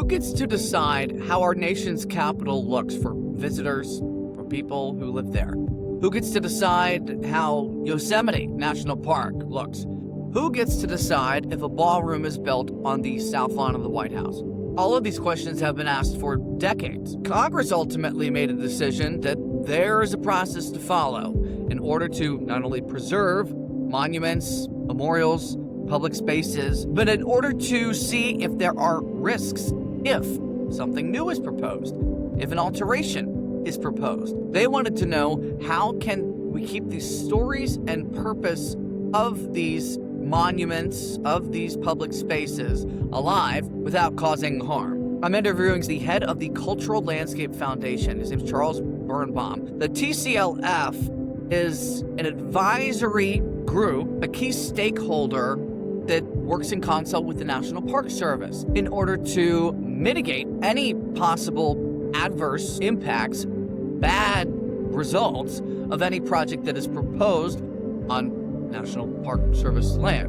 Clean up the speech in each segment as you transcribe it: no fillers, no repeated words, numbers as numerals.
gets to decide how our nation's capital looks for visitors, for people who live there? Who gets to decide how Yosemite National Park looks? Who gets to decide if a ballroom is built on the south lawn of the White House? All of these questions have been asked for decades. Congress ultimately made a decision that there is a process to follow in order to not only preserve monuments, memorials, public spaces, but in order to see if there are risks if something new is proposed, if an alteration is proposed. They wanted to know, how can we keep these stories and purpose of these monuments, of these public spaces alive without causing harm? I'm interviewing the head of the Cultural Landscape Foundation. His name's Charles Birnbaum. The TCLF is an advisory group, a key stakeholder that works in concert with the National Park Service in order to mitigate any possible adverse impacts, bad results of any project that is proposed on National Park Service land.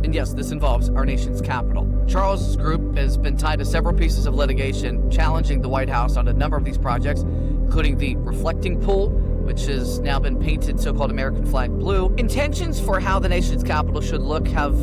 And yes, this involves our nation's capital. Charles's group has been tied to several pieces of litigation challenging the White House on a number of these projects, including the reflecting pool, which has now been painted so-called American flag blue. Intentions for how the nation's capital should look have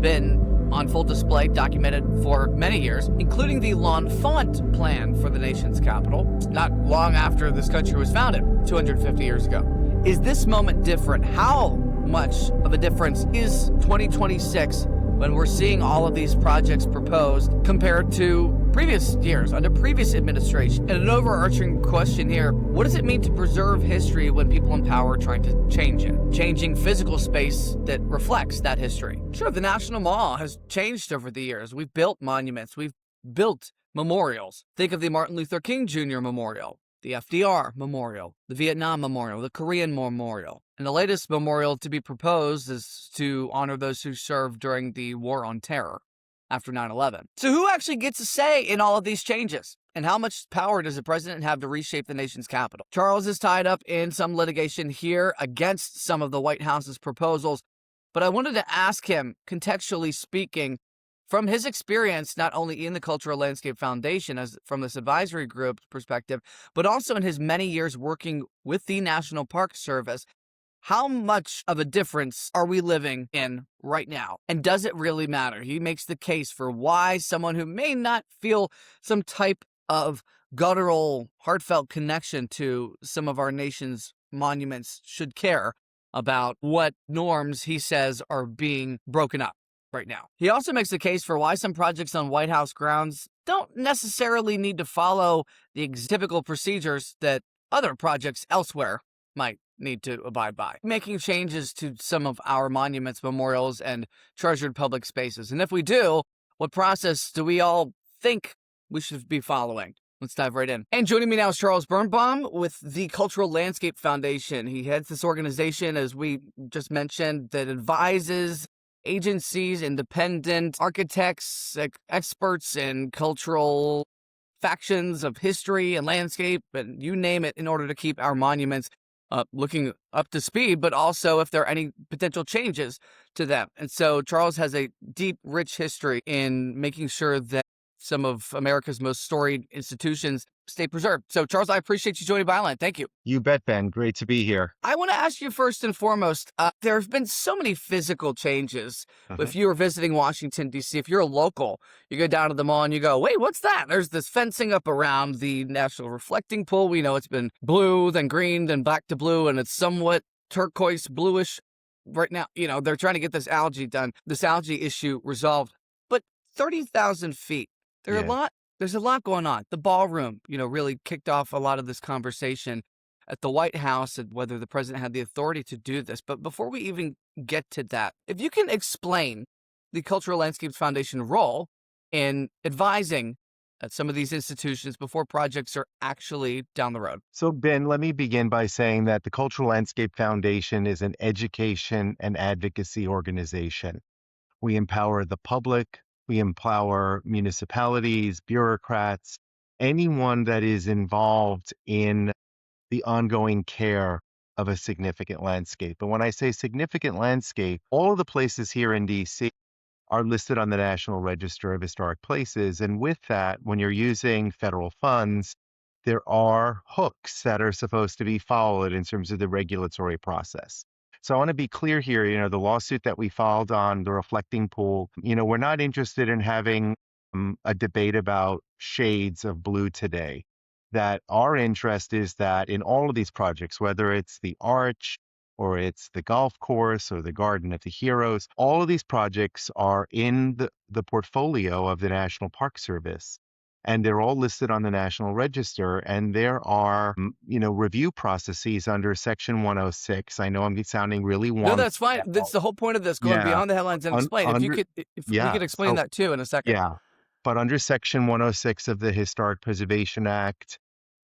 been on full display, documented for many years, including the L'Enfant plan for the nation's capital, not long after this country was founded, 250 years ago. Is this moment different? How much of a difference is 2026 when we're seeing all of these projects proposed compared to previous years under previous administration? And an overarching question here, what does it mean to preserve history when people in power are trying to change it? Changing physical space that reflects that history. Sure, the National Mall has changed over the years. We've built monuments, we've built memorials. Think of the Martin Luther King Jr. Memorial, the FDR Memorial, the Vietnam Memorial, the Korean Memorial. And the latest memorial to be proposed is to honor those who served during the War on Terror after 9/11. So who actually gets a say in all of these changes? And how much power does the president have to reshape the nation's capital? Charles is tied up in some litigation here against some of the White House's proposals, but I wanted to ask him, contextually speaking, from his experience, not only in the Cultural Landscape Foundation as from this advisory group's perspective, but also in his many years working with the National Park Service, how much of a difference are we living in right now? And does it really matter? He makes the case for why someone who may not feel some type of guttural, heartfelt connection to some of our nation's monuments should care about what norms he says are being broken up right now. He also makes the case for why some projects on White House grounds don't necessarily need to follow the typical procedures that other projects elsewhere might need to abide by, making changes to some of our monuments, memorials, and treasured public spaces. And if we do, what process do we all think we should be following? Let's dive right in. And joining me now is Charles Birnbaum with the Cultural Landscape Foundation. He heads this organization, as we just mentioned, that advises agencies, independent architects, experts in cultural factions of history and landscape, and you name it, in order to keep our monuments looking up to speed, but also if there are any potential changes to them. And so Charles has a deep, rich history in making sure that some of America's most storied institutions stay preserved. So Charles, I appreciate you joining Byline. Thank you. You bet, Ben. Great to be here. I want to ask you first and foremost, there have been so many physical changes. If you were visiting Washington, D.C., if you're a local, you go down to the mall and you go, wait, what's that? There's this fencing up around the National Reflecting Pool. We know it's been blue, then green, then back to blue, and it's somewhat turquoise bluish right now. You know, they're trying to get this algae issue resolved. But 30,000 feet, there's a lot going on. The ballroom, really kicked off a lot of this conversation at the White House and whether the president had the authority to do this. But before we even get to that, if you can explain the Cultural Landscapes Foundation role in advising some of these institutions before projects are actually down the road. So, Ben, let me begin by saying that the Cultural Landscape Foundation is an education and advocacy organization. We empower the public. We empower municipalities, bureaucrats, anyone that is involved in the ongoing care of a significant landscape. And when I say significant landscape, all of the places here in DC are listed on the National Register of Historic Places. And with that, when you're using federal funds, there are hooks that are supposed to be followed in terms of the regulatory process. So I want to be clear here, the lawsuit that we filed on the reflecting pool, we're not interested in having a debate about shades of blue today. That our interest is that in all of these projects, whether it's the arch or it's the golf course or the Garden of the Heroes, all of these projects are in the portfolio of the National Park Service. And they're all listed on the National Register. And there are, review processes under Section 106. I know I'm sounding really No, wonky that's fine. now. That's the whole point of this, going Yeah. beyond the headlines and explain. If you Under, could, if we yeah. could explain So, that too in a second. yeah. But under Section 106 of the Historic Preservation Act,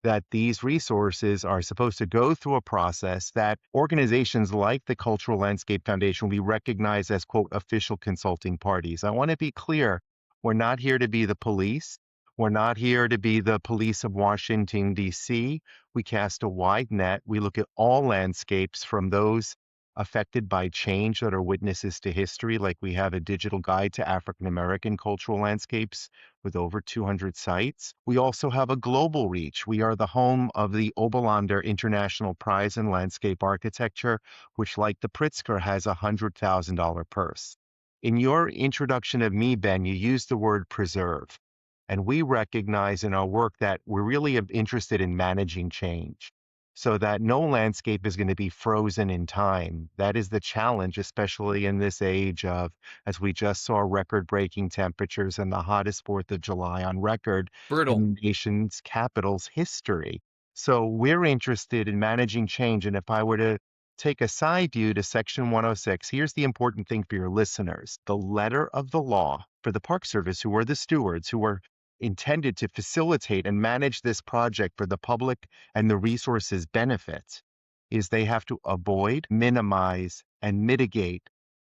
that these resources are supposed to go through a process that organizations like the Cultural Landscape Foundation will be recognized as, quote, official consulting parties. I want to be clear. We're not here to be the police. We're not here to be the police of Washington, D.C. We cast a wide net. We look at all landscapes, from those affected by change that are witnesses to history, like we have a digital guide to African American cultural landscapes with over 200 sites. We also have a global reach. We are the home of the Oberlander International Prize in Landscape Architecture, which, like the Pritzker, has a $100,000 purse. In your introduction of me, Ben, you used the word preserve. And we recognize in our work that we're really interested in managing change, so that no landscape is going to be frozen in time. That is the challenge, especially in this age of, as we just saw, record-breaking temperatures and the hottest 4th of July on record Brutal. in the nation's capital's history. So we're interested in managing change. And if I were to take a side view to Section 106, here's the important thing for your listeners. The letter of the law for the Park Service, who are the stewards, who are intended to facilitate and manage this project for the public and the resources benefit, is they have to avoid, minimize, and mitigate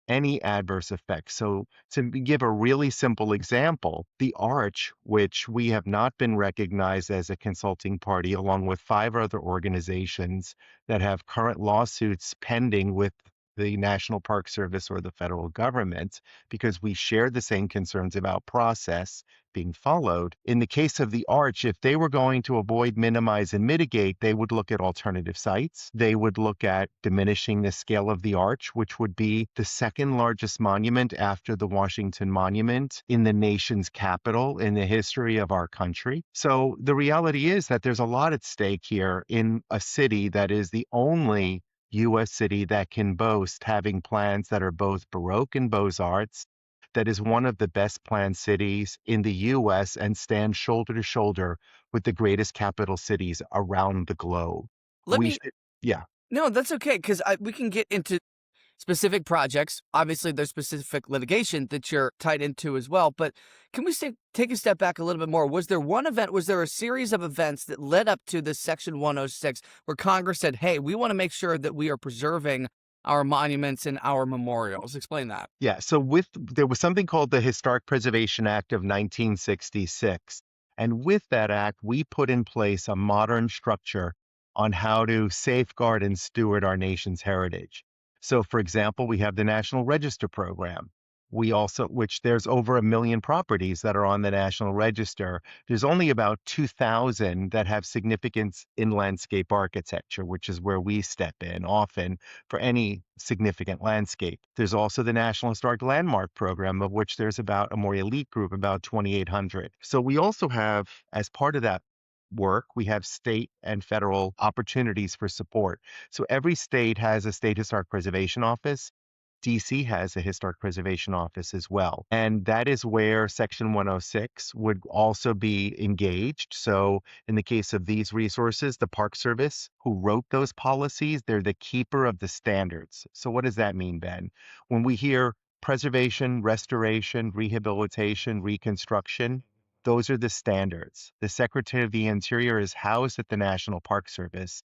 any adverse effects. So to give a really simple example, the Arch, which we have not been recognized as a consulting party, along with 5 other organizations that have current lawsuits pending with the National Park Service or the federal government, because we share the same concerns about process being followed. In the case of the Arch, if they were going to avoid, minimize, and mitigate, they would look at alternative sites. They would look at diminishing the scale of the Arch, which would be the second largest monument after the Washington Monument in the nation's capital in the history of our country. So the reality is that there's a lot at stake here in a city that is the only U.S. city that can boast having plans that are both Baroque and Beaux-Arts, that is one of the best planned cities in the U.S. and stands shoulder to shoulder with the greatest capital cities around the globe. Let We me. should, yeah. No, that's okay, because we can get into specific projects. Obviously, there's specific litigation that you're tied into as well. But can we take a step back a little bit more? Was there one event, was there a series of events that led up to this Section 106 where Congress said, hey, we want to make sure that we are preserving our monuments and our memorials? Explain that. Yeah, so there was something called the Historic Preservation Act of 1966. And with that act, we put in place a modern structure on how to safeguard and steward our nation's heritage. So, for example, we have the National Register program. We also, which there's over 1 million properties that are on the National Register. There's only about 2,000 that have significance in landscape architecture, which is where we step in often for any significant landscape. There's also the National Historic Landmark Program, of which there's about a more elite group, about 2,800. So we also have, as part of that work, we have state and federal opportunities for support. So every state has a state historic preservation office. DC has a historic preservation office as well. And that is where Section 106 would also be engaged. So in the case of these resources, the Park Service, who wrote those policies, they're the keeper of the standards. So what does that mean, Ben? When we hear preservation, restoration, rehabilitation, reconstruction, those are the standards. The Secretary of the Interior is housed at the National Park Service.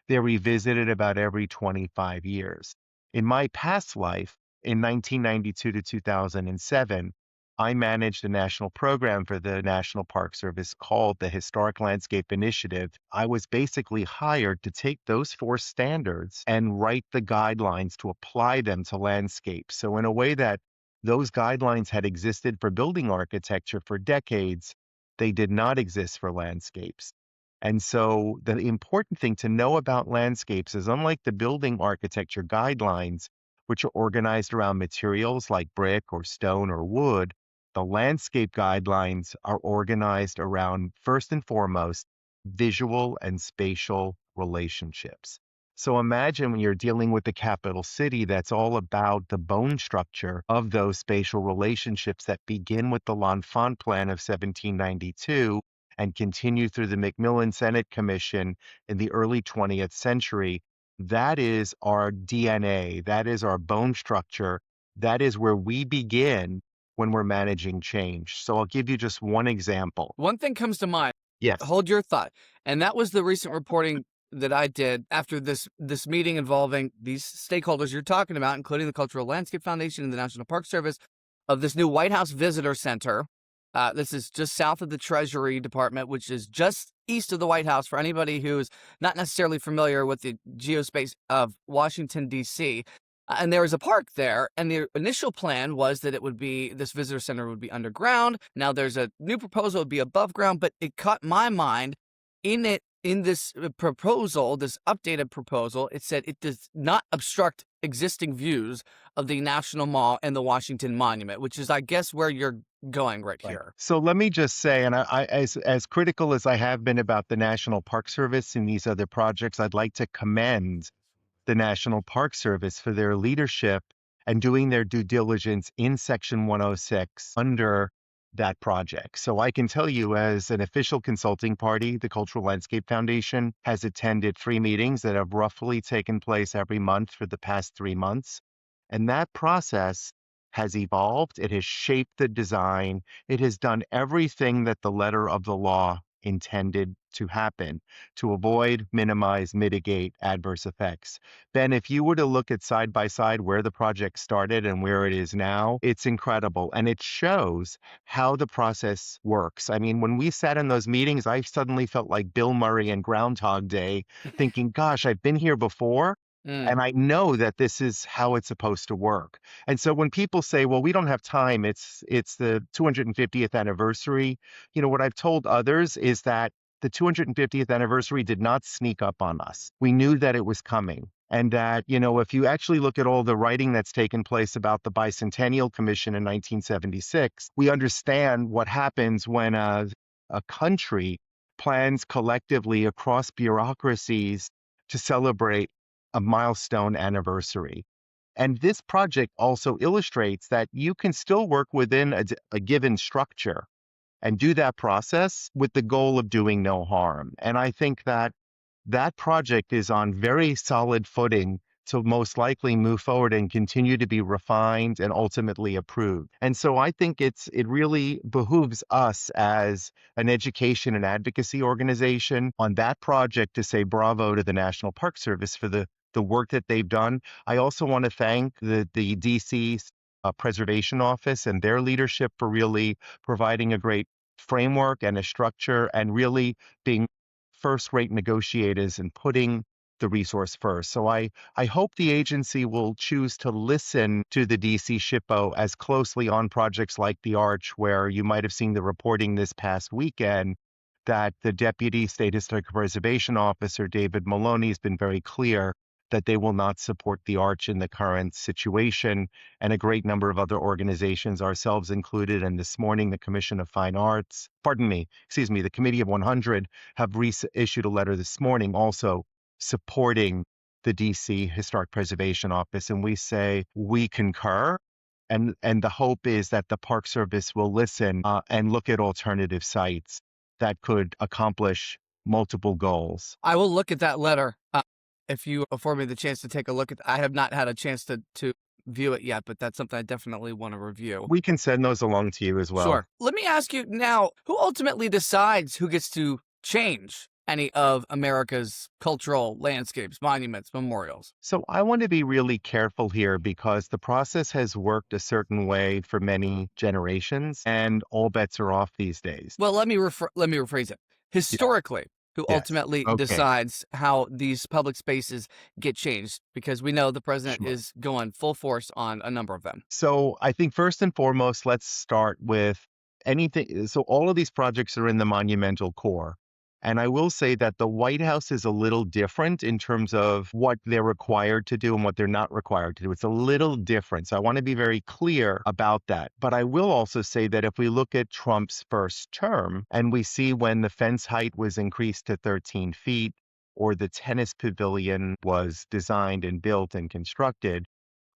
They're revisited about every 25 years. In my past life, in 1992 to 2007, I managed a national program for the National Park Service called the Historic Landscape Initiative. I was basically hired to take those 4 standards and write the guidelines to apply them to landscapes. So in a way that Those guidelines had existed for building architecture for decades. They did not exist for landscapes. And so the important thing to know about landscapes is unlike the building architecture guidelines, which are organized around materials like brick or stone or wood, the landscape guidelines are organized around, first and foremost, visual and spatial relationships. So imagine when you're dealing with the capital city, that's all about the bone structure of those spatial relationships that begin with the L'Enfant Plan of 1792 and continue through the Macmillan Senate Commission in the early 20th century. That is our DNA. That is our bone structure. That is where we begin when we're managing change. So I'll give you just one example. One thing comes to mind. Yes. Hold your thought. And that was the recent reporting that I did after this meeting involving these stakeholders you're talking about, including the Cultural Landscape Foundation and the National Park Service, of this new White House Visitor Center. This is just south of the Treasury Department, which is just east of the White House for anybody who's not necessarily familiar with the geospace of Washington, D.C. And there was a park there, and the initial plan was that this visitor center would be underground. Now there's a new proposal, it would be above ground, but it caught my mind in this proposal, this updated proposal. It said it does not obstruct existing views of the National Mall and the Washington Monument, which is, I guess, where you're going right here. So let me just say, and as critical as I have been about the National Park Service and these other projects, I'd like to commend the National Park Service for their leadership and doing their due diligence in Section 106 under that project. So I can tell you, as an official consulting party, the Cultural Landscape Foundation has attended 3 meetings that have roughly taken place every month for the past 3 months. And that process has evolved. It has shaped the design. It has done everything that the letter of the law intended to happen to avoid, minimize, mitigate adverse effects. Ben, if you were to look at side by side where the project started and where it is now, it's incredible. And it shows how the process works. I mean, when we sat in those meetings, I suddenly felt like Bill Murray in Groundhog Day, thinking, gosh, I've been here before. And I know that this is how it's supposed to work. And so when people say, well, we don't have time, it's the 250th anniversary, what I've told others is that the 250th anniversary did not sneak up on us. We knew that it was coming. And that, if you actually look at all the writing that's taken place about the Bicentennial Commission in 1976, we understand what happens when a country plans collectively across bureaucracies to celebrate a milestone anniversary. And this project also illustrates that you can still work within a given structure and do that process with the goal of doing no harm. And I think that that project is on very solid footing to most likely move forward and continue to be refined and ultimately approved. And so I think it really behooves us as an education and advocacy organization on that project to say bravo to the National Park Service for the work that they've done. I also want to thank the DC Preservation Office and their leadership for really providing a great framework and a structure and really being first-rate negotiators and putting the resource first. So I hope the agency will choose to listen to the DC SHPO as closely on projects like the Arch, where you might have seen the reporting this past weekend that the Deputy State Historic Preservation Officer, David Maloney, has been very clear that they will not support the Arch in the current situation, and a great number of other organizations, ourselves included, and this morning the Commission of Fine Arts, the Committee of 100 have issued a letter this morning also supporting the DC Historic Preservation Office, and we say we concur. And the hope is that the Park Service will listen and look at alternative sites that could accomplish multiple goals. I will look at that letter. If you afford me the chance to take a look at I have not had a chance to view it yet, but that's something I definitely want to review. We can send those along to you as well. Sure. Let me ask you now, who ultimately decides who gets to change any of America's cultural landscapes, monuments, memorials? So I want to be really careful here because the process has worked a certain way for many generations and all bets are off these days. Well, let me rephrase it. Historically, who Yes. ultimately Okay. decides how these public spaces get changed? Because we know the president Sure. is going full force on a number of them. So I think first and foremost, let's start with anything. So all of these projects are in the monumental core. And I will say that the White House is a little different in terms of what they're required to do and what they're not required to do. It's a little different. So I want to be very clear about that. But I will also say that if we look at Trump's first term and we see when the fence height was increased to 13 feet or the tennis pavilion was designed and built and constructed,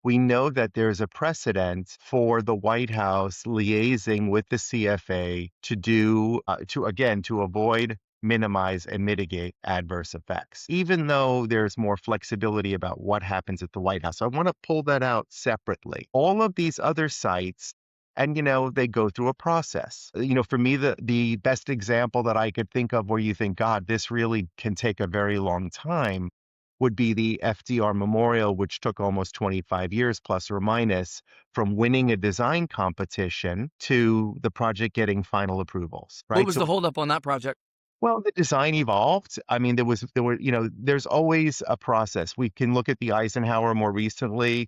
we know that there's a precedent for the White House liaising with the CFA to do, to again, to avoid, minimize, and mitigate adverse effects, even though there's more flexibility about what happens at the White House. So I want to pull that out separately. All of these other sites, and they go through a process. For me, the best example that I could think of where you think, God, this really can take a very long time would be the FDR Memorial, which took almost 25 years plus or minus from winning a design competition to the project getting final approvals, What right? was the So, holdup on that project? well, the design evolved. I mean, there's always a process. We can look at the Eisenhower more recently.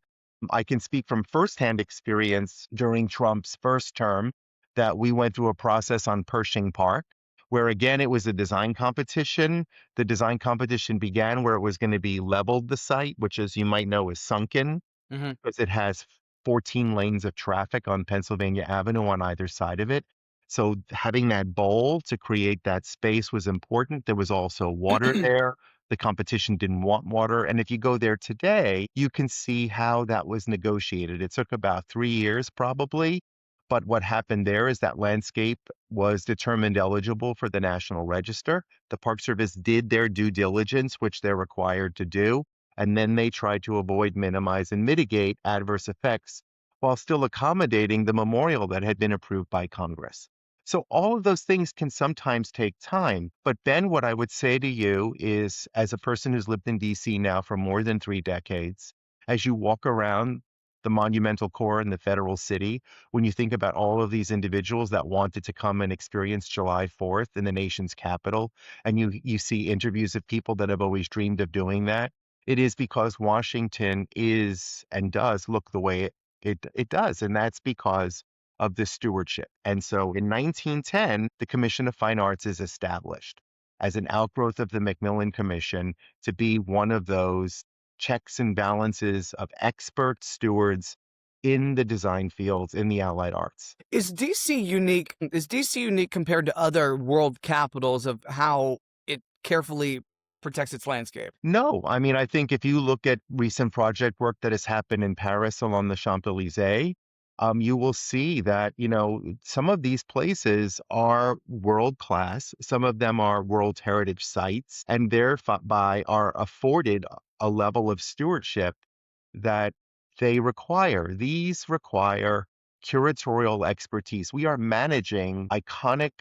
I can speak from firsthand experience during Trump's first term that we went through a process on Pershing Park, where again, it was a design competition. The design competition began where it was going to be leveled the site, which, as you might know, is sunken Hmm. because it has 14 lanes of traffic on Pennsylvania Avenue on either side of it. So having that bowl to create that space was important. There was also water there. The competition didn't want water. And if you go there today, you can see how that was negotiated. It took about 3 years probably. But what happened there is that landscape was determined eligible for the National Register. The Park Service did their due diligence, which they're required to do, and then they try to avoid, minimize, and mitigate adverse effects while still accommodating the memorial that had been approved by Congress. So all of those things can sometimes take time. But Ben, what I would say to you is, as a person who's lived in DC now for more than 3 decades, as you walk around the monumental core in the federal city, when you think about all of these individuals that wanted to come and experience July 4th in the nation's capital, and you see interviews of people that have always dreamed of doing that, it is because Washington is and does look the way it does. And that's because of this stewardship. And so in 1910, the Commission of Fine Arts is established as an outgrowth of the Macmillan Commission to be one of those checks and balances of expert stewards in the design fields in the allied arts. Is DC unique? Is DC unique compared to other world capitals of how it carefully protects its landscape? No, I mean, I think if you look at recent project work that has happened in Paris along the Champs-Élysées, you will see that, some of these places are world class. Some of them are World Heritage sites, and thereby are afforded a level of stewardship that they require. These require curatorial expertise. We are managing iconic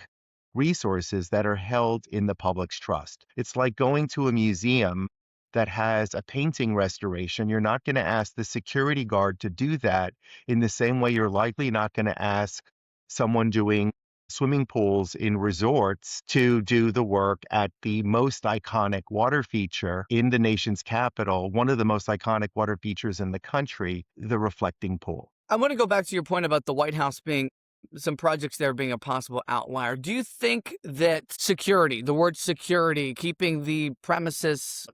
resources that are held in the public's trust. It's like going to a museum that has a painting restoration. You're not going to ask the security guard to do that in the same way you're likely not going to ask someone doing swimming pools in resorts to do the work at the most iconic water feature in the nation's capital, one of the most iconic water features in the country, the reflecting pool. I want to go back to your point about the White House being some projects there being a possible outlier. Do you think that security, the word security, keeping the premises,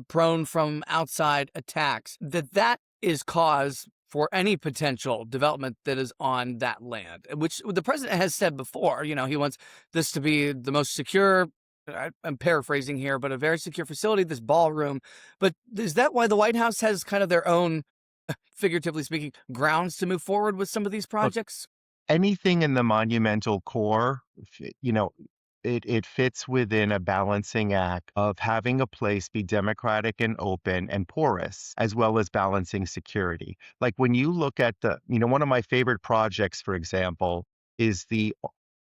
prone from outside attacks, that is cause for any potential development that is on that land, which the president has said before, he wants this to be the most secure, I'm paraphrasing here, but a very secure facility, this ballroom. But is that why the White House has kind of their own, figuratively speaking, grounds to move forward with some of these Look, projects? anything in the monumental core, it fits within a balancing act of having a place be democratic and open and porous, as well as balancing security. Like when you look at one of my favorite projects, for example, is the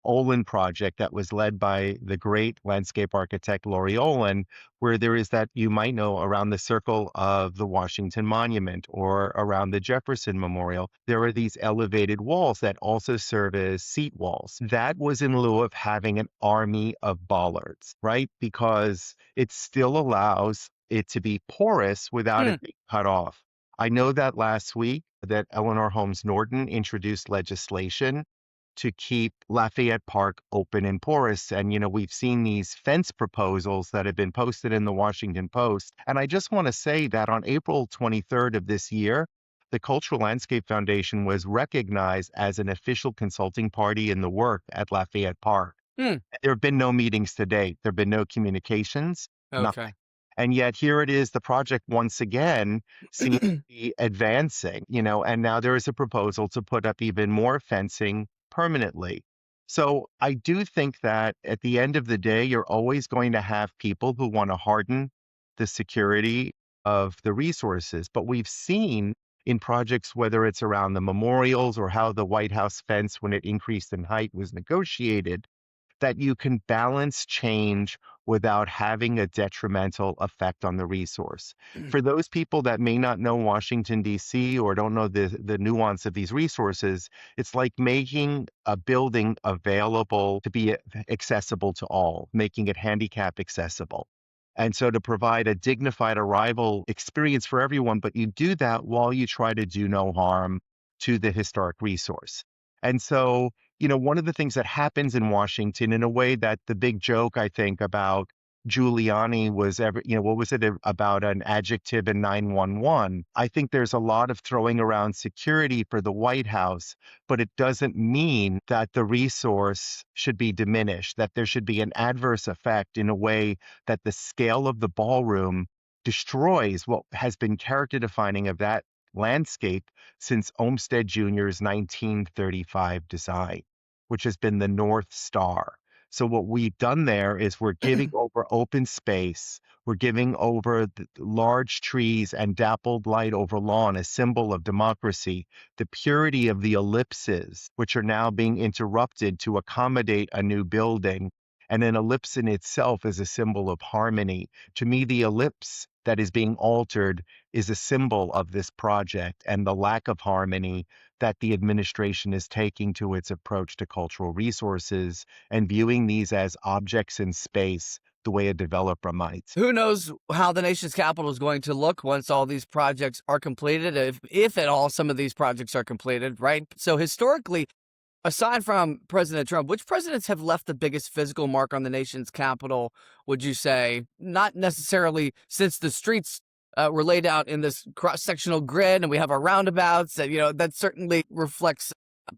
Olin project that was led by the great landscape architect Laurie Olin, where there is that, you might know, around the circle of the Washington Monument or around the Jefferson Memorial, there are these elevated walls that also serve as seat walls. That was in lieu of having an army of bollards, right? Because it still allows it to be porous without Hmm. it being cut off. I know that last week that Eleanor Holmes Norton introduced legislation to keep Lafayette Park open and porous. And, we've seen these fence proposals that have been posted in the Washington Post. And I just want to say that on April 23rd of this year, the Cultural Landscape Foundation was recognized as an official consulting party in the work at Lafayette Park. Hmm. There have been no meetings to date. There have been no communications, nothing. Okay. And yet here it is, the project once again seems to be advancing, and now there is a proposal to put up even more fencing permanently. So I do think that at the end of the day, you're always going to have people who want to harden the security of the resources. But we've seen in projects, whether it's around the memorials or how the White House fence, when it increased in height, was negotiated, that you can balance change without having a detrimental effect on the resource. For those people that may not know Washington, D.C., or don't know the nuance of these resources, it's like making a building available to be accessible to all, making it handicap accessible. And so to provide a dignified arrival experience for everyone, but you do that while you try to do no harm to the historic resource. And so, one of the things that happens in Washington, in a way that the big joke, I think, about Giuliani was what was it about an adjective in 911? I think there's a lot of throwing around security for the White House, but it doesn't mean that the resource should be diminished, that there should be an adverse effect in a way that the scale of the ballroom destroys what has been character defining of that landscape since Olmsted Jr.'s 1935 design, which has been the North Star. So what we've done there is we're giving over open space, we're giving over the large trees and dappled light over lawn, a symbol of democracy, the purity of the ellipses, which are now being interrupted to accommodate a new building. And an ellipse in itself is a symbol of harmony. To me, the ellipse that is being altered is a symbol of this project and the lack of harmony that the administration is taking to its approach to cultural resources and viewing these as objects in space the way a developer might. Who knows how the nation's capital is going to look once all these projects are completed, if at all some of these projects are completed, right? So historically, aside from President Trump, which presidents have left the biggest physical mark on the nation's capital, would you say? Not necessarily since the streets were laid out in this cross-sectional grid and we have our roundabouts, and, that certainly reflects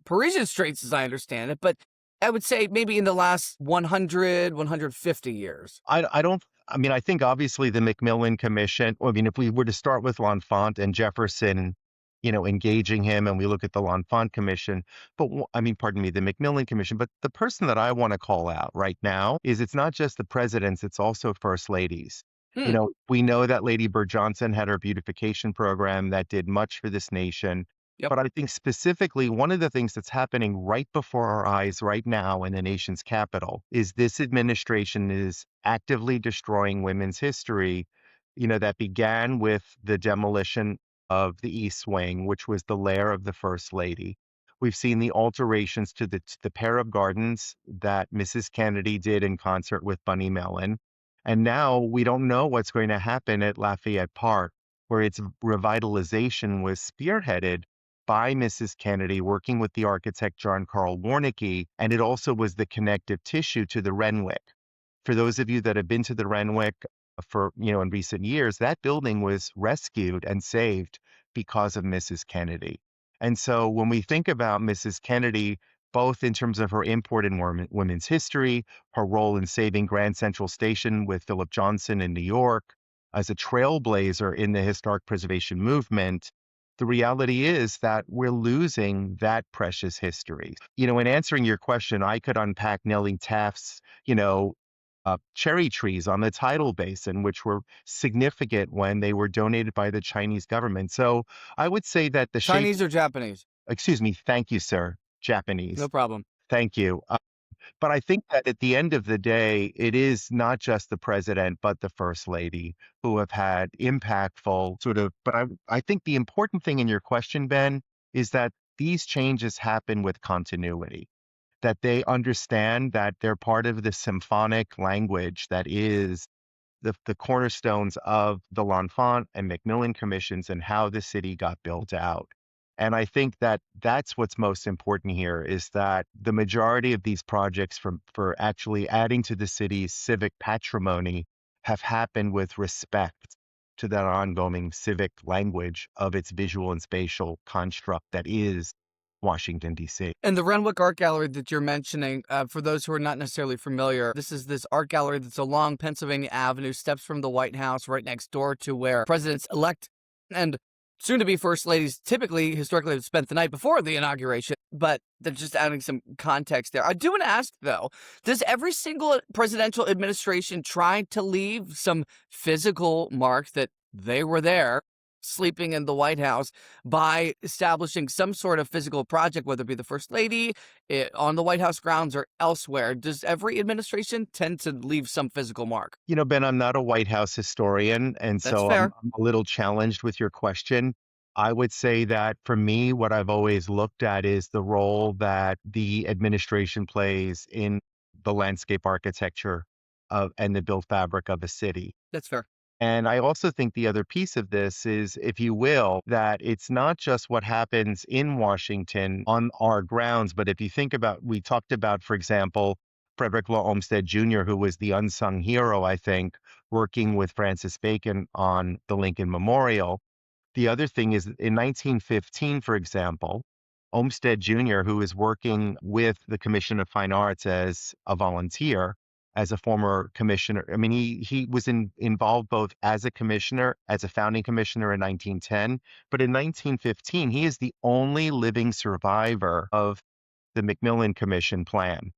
Parisian streets as I understand it. But I would say maybe in the last 100, 150 years. I don't, I mean, I think obviously the Macmillan Commission, I mean, if we were to start with L'Enfant and Jefferson, engaging him, and we look at the L'Enfant Commission, but I mean, pardon me, the Macmillan Commission, but the person that I want to call out right now is it's not just the presidents, it's also first ladies. Hmm. We know that Lady Bird Johnson had her beautification program that did much for this nation. Yep. But I think specifically one of the things that's happening right before our eyes right now in the nation's capital is this administration is actively destroying women's history, that began with the demolition of the East Wing, which was the lair of the First Lady. We've seen the alterations to the pair of gardens that Mrs. Kennedy did in concert with Bunny Mellon. And now we don't know what's going to happen at Lafayette Park, where its revitalization was spearheaded by Mrs. Kennedy, working with the architect John Carl Warnicki, and it also was the connective tissue to the Renwick. For those of you that have been to the Renwick for, in recent years, that building was rescued and saved because of Mrs. Kennedy. And so when we think about Mrs. Kennedy, both in terms of her import in women's history, her role in saving Grand Central Station with Philip Johnson in New York, as a trailblazer in the historic preservation movement, the reality is that we're losing that precious history. In answering your question, I could unpack Nellie Taft's, cherry trees on the tidal basin, which were significant when they were donated by the Chinese government. So I would say that Chinese or Japanese? excuse me, thank you, sir, No Japanese. problem. Thank you. But I think that at the end of the day, it is not just the president, but the first lady who have had impactful sort of. But I think the important thing in your question, Ben, is that these changes happen with continuity, that they understand that they're part of the symphonic language that is the cornerstones of the L'Enfant and Macmillan commissions and how the city got built out. And I think that that's what's most important here is that the majority of these projects for actually adding to the city's civic patrimony have happened with respect to that ongoing civic language of its visual and spatial construct that is Washington, D.C. And the Renwick Art Gallery that you're mentioning, for those who are not necessarily familiar, this is this art gallery that's along Pennsylvania Avenue, steps from the White House, right next door to where presidents-elect and soon-to-be first ladies typically, historically, have spent the night before the inauguration, but they're just adding some context there. I do want to ask, though, does every single presidential administration try to leave some physical mark that they were there sleeping in the White House by establishing some sort of physical project, whether it be the First Lady, on the White House grounds, or elsewhere? Does every administration tend to leave some physical mark? You know, Ben, I'm not a White House historian, and That's so fair. I'm a little challenged with your question. I would say that for me, what I've always looked at is the role that the administration plays in the landscape architecture of and the built fabric of a city. That's fair. And I also think the other piece of this is, if you will, that it's not just what happens in Washington on our grounds, but if you think about, we talked about, for example, Frederick Law Olmsted Jr., who was the unsung hero, I think, working with Francis Bacon on the Lincoln Memorial. The other thing is in 1915, for example, Olmsted Jr., who is working with the Commission of Fine Arts as a volunteer, as a former commissioner. I mean, he was involved both as a commissioner, as a founding commissioner in 1910, but in 1915, he is the only living survivor of the Macmillan Commission plan.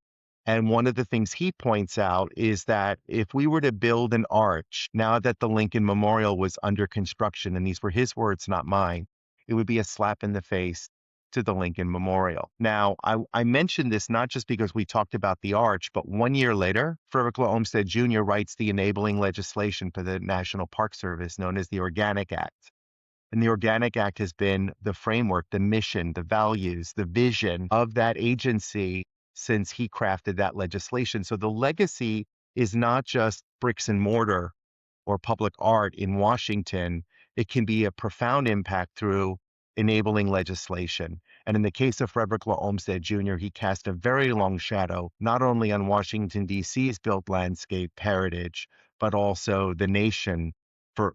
And one of the things he points out is that if we were to build an arch now that the Lincoln Memorial was under construction, and these were his words, not mine, it would be a slap in the face to the Lincoln Memorial. Now, I mentioned this not just because we talked about the arch, but 1 year later, Frederick Law Olmsted Jr. writes the enabling legislation for the National Park Service known as the Organic Act. And the Organic Act has been the framework, the mission, the values, the vision of that agency since he crafted that legislation. So the legacy is not just bricks and mortar or public art in Washington. It can be a profound impact through enabling legislation. And in the case of Frederick Law Olmsted Jr., he cast a very long shadow, not only on Washington, D.C.'s built landscape heritage, but also the nation for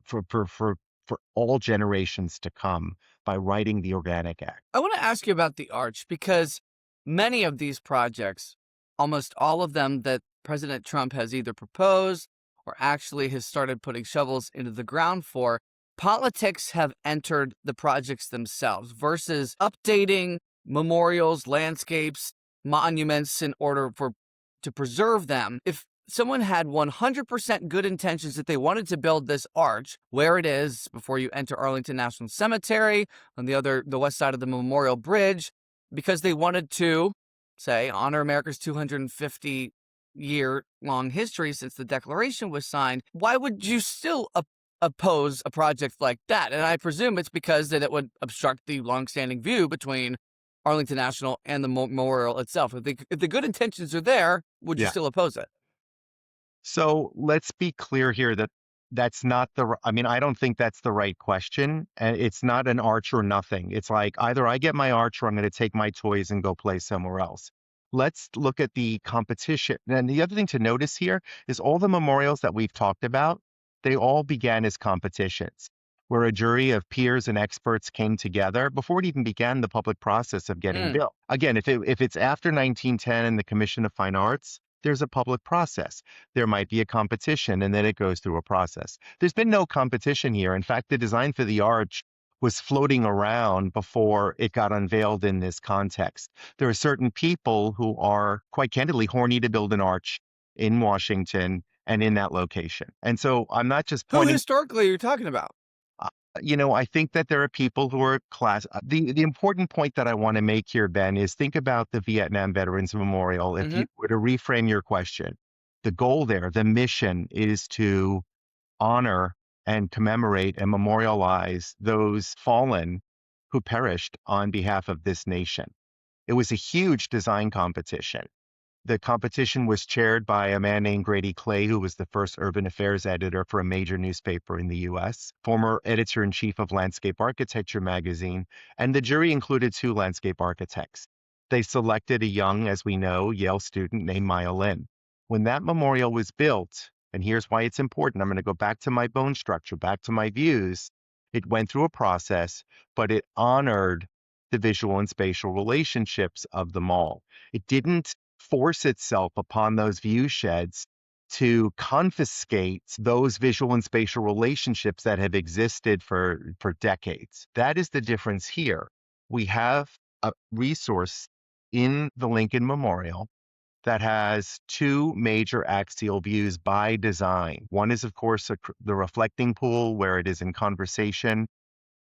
all generations to come by writing the Organic Act. I want to ask you about the arch because many of these projects, almost all of them that President Trump has either proposed or actually has started putting shovels into the ground for, politics have entered the projects themselves versus updating memorials, landscapes, monuments in order to preserve them. If someone had 100% good intentions that they wanted to build this arch where it is before you enter Arlington National Cemetery on the west side of the Memorial Bridge, because they wanted to, say, honor America's 250-year-long history since the Declaration was signed, why would you still oppose a project like that? And I presume it's because that it would obstruct the longstanding view between Arlington National and the memorial itself. If the good intentions are there, would you Yeah. still oppose it? So let's be clear here that that's not I mean, I don't think that's the right question. And it's not an arch or nothing. It's like either I get my arch or I'm going to take my toys and go play somewhere else. Let's look at the competition. And the other thing to notice here is all the memorials that we've talked about, they all began as competitions where a jury of peers and experts came together before it even began the public process of getting Mm. built. Again, if it's after 1910 and the Commission of Fine Arts, there's a public process. There might be a competition and then it goes through a process. There's been no competition here. In fact, the design for the arch was floating around before it got unveiled in this context. There are certain people who are quite candidly horny to build an arch in Washington and in that location. And so I'm not just Who pointing. historically are you talking about? I think that there are people who are the important point that I want to make here, Ben, is think about the Vietnam Veterans Memorial. If Hmm. you were to reframe your question, the goal there, the mission is to honor and commemorate and memorialize those fallen who perished on behalf of this nation. It was a huge design competition. The competition was chaired by a man named Grady Clay, who was the first urban affairs editor for a major newspaper in the US, former editor in chief of Landscape Architecture magazine, and the jury included two landscape architects. They selected a young, as we know, Yale student named Maya Lin. When that memorial was built, and here's why it's important, I'm going to go back to my bone structure, back to my views. It went through a process, but it honored the visual and spatial relationships of the mall. It didn't force itself upon those view sheds to confiscate those visual and spatial relationships that have existed for decades. That is the difference here. We have a resource in the Lincoln Memorial that has two major axial views by design. One is, of course, the reflecting pool, where it is in conversation